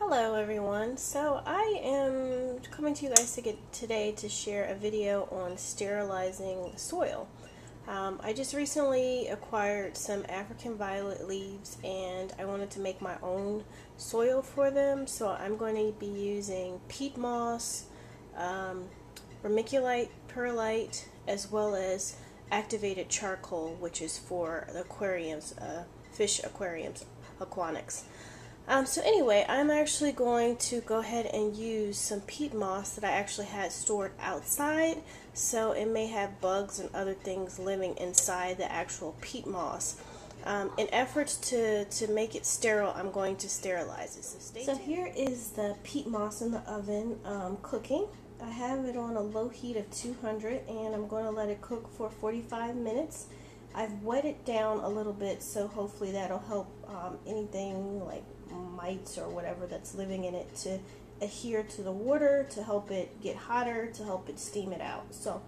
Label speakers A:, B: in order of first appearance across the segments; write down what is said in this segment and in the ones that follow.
A: Hello everyone. So I am coming to you guys today to share a video on sterilizing soil. I just recently acquired some African violet leaves and I wanted to make my own soil for them. So I'm going to be using peat moss, vermiculite, perlite, as well as activated charcoal, which is for the aquariums, fish aquariums, aquanics. So anyway, I'm actually going to go ahead and use some peat moss that I actually had stored outside, so it may have bugs and other things living inside the actual peat moss. In efforts to make it sterile, I'm going to sterilize it. So here is the peat moss in the oven cooking. I have it on a low heat of 200 and I'm going to let it cook for 45 minutes. I've wet it down a little bit, so hopefully that'll help anything like mites or whatever that's living in it to adhere to the water, to help it get hotter, to help it steam it out. So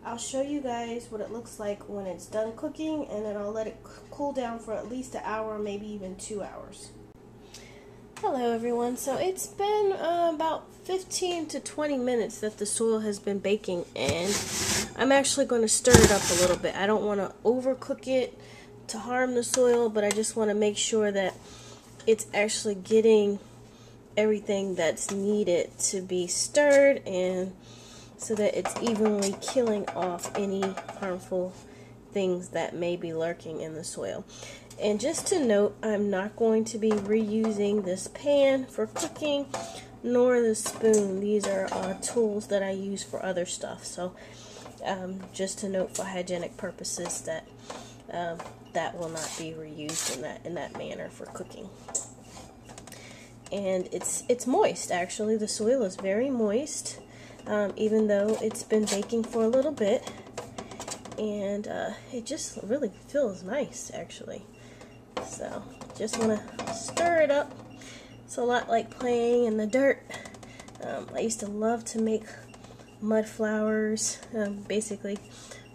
A: I'll show you guys what it looks like when it's done cooking, and then I'll let it cool down for at least an hour, maybe even 2 hours. Hello everyone. So it's been about 15 to 20 minutes that the soil has been baking, and I'm actually going to stir it up a little bit. I don't want to overcook it to harm the soil, but I just want to make sure that it's actually getting everything that's needed to be stirred, and so that it's evenly killing off any harmful things that may be lurking in the soil. And just to note, I'm not going to be reusing this pan for cooking, nor the spoon. These are tools that I use for other stuff. So just to note, for hygienic purposes, that that will not be reused in that manner for cooking. And it's moist. Actually, the soil is very moist, even though it's been baking for a little bit, and it just really feels nice, actually. So just want to stir it up. It's a lot like playing in the dirt. I used to love to make mud flowers, basically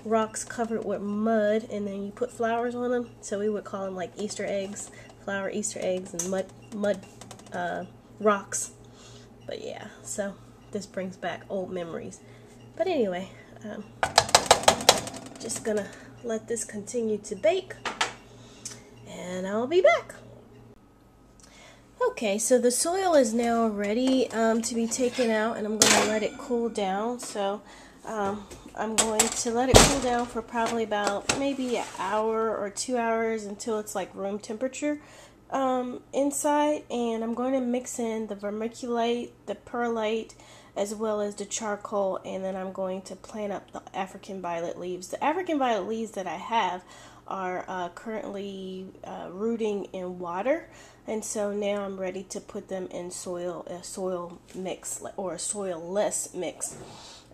A: rocks covered with mud, and then you put flowers on them. So we would call them like Easter eggs, flower Easter eggs, and mud rocks. But yeah, so this brings back old memories. But anyway, just gonna let this continue to bake, and I'll be back. Okay, so the soil is now ready to be taken out, and I'm going to let it cool down. So I'm going to let it cool down for probably about maybe an hour or 2 hours until it's like room temperature inside. And I'm going to mix in the vermiculite, the perlite, as well as the charcoal, and then I'm going to plant up the African violet leaves. The African violet leaves that I have are currently rooting in water, and so now I'm ready to put them in a soil mix, or a soilless mix.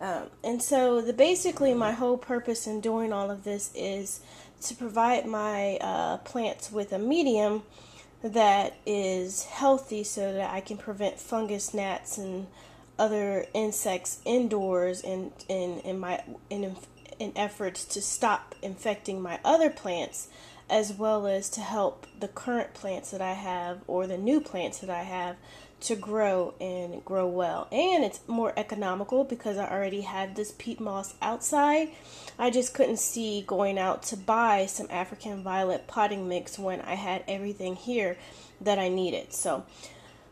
A: And so basically my whole purpose in doing all of this is to provide my plants with a medium that is healthy, so that I can prevent fungus, gnats, and other insects indoors in efforts to stop infecting my other plants, as well as to help the current plants that I have, or the new plants that I have, to grow and grow well. And it's more economical because I already had this peat moss outside. I just couldn't see going out to buy some African violet potting mix when I had everything here that I needed. So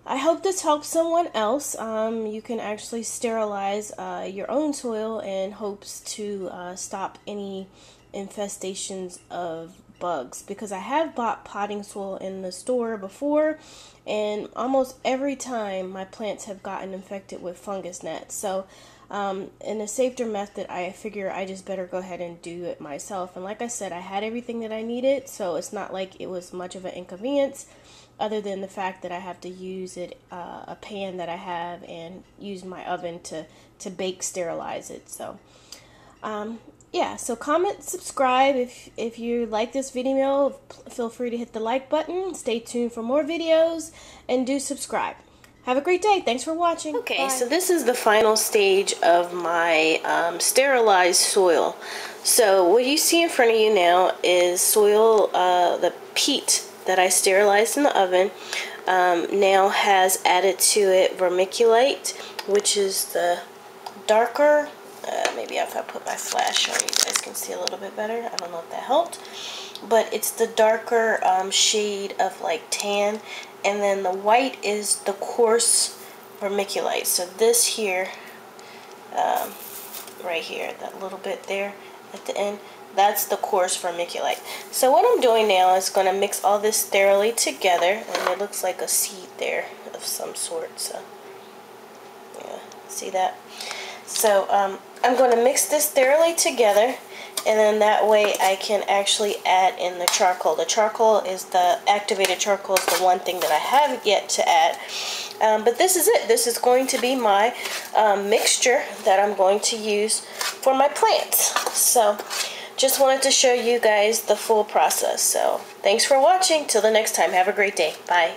A: I hope this helps someone else. You can actually sterilize your own soil in hopes to stop any infestations of bugs, because I have bought potting soil in the store before, and almost every time my plants have gotten infected with fungus gnats. So in a safer method, I figure I just better go ahead and do it myself. And like I said, I had everything that I needed, so it's not like it was much of an inconvenience, other than the fact that I have to use a pan that I have, and use my oven to bake sterilize it. So yeah, so comment, subscribe if you like this video. Feel free to hit the like button. Stay tuned for more videos, and do subscribe. Have a great day. Thanks for watching. Okay, so this is the final stage of my sterilized soil. So what you see in front of you now is soil, the peat that I sterilized in the oven. now has added to it vermiculite, which is the darker, maybe if I put my flash on, you guys can see a little bit better. I don't know if that helped, but it's the darker shade of like tan, and then the white is the coarse vermiculite. So this here, right here, that little bit there at the end, that's the coarse vermiculite. So what I'm doing now is going to mix all this thoroughly together, and it looks like a seed there of some sort. So yeah, see that? So I'm going to mix this thoroughly together, and then that way I can actually add in the charcoal. The charcoal is the activated charcoal is the one thing that I haven't yet to add. But this is it. This is going to be my mixture that I'm going to use for my plants. So just wanted to show you guys the full process. So thanks for watching. Till the next time, have a great day. Bye.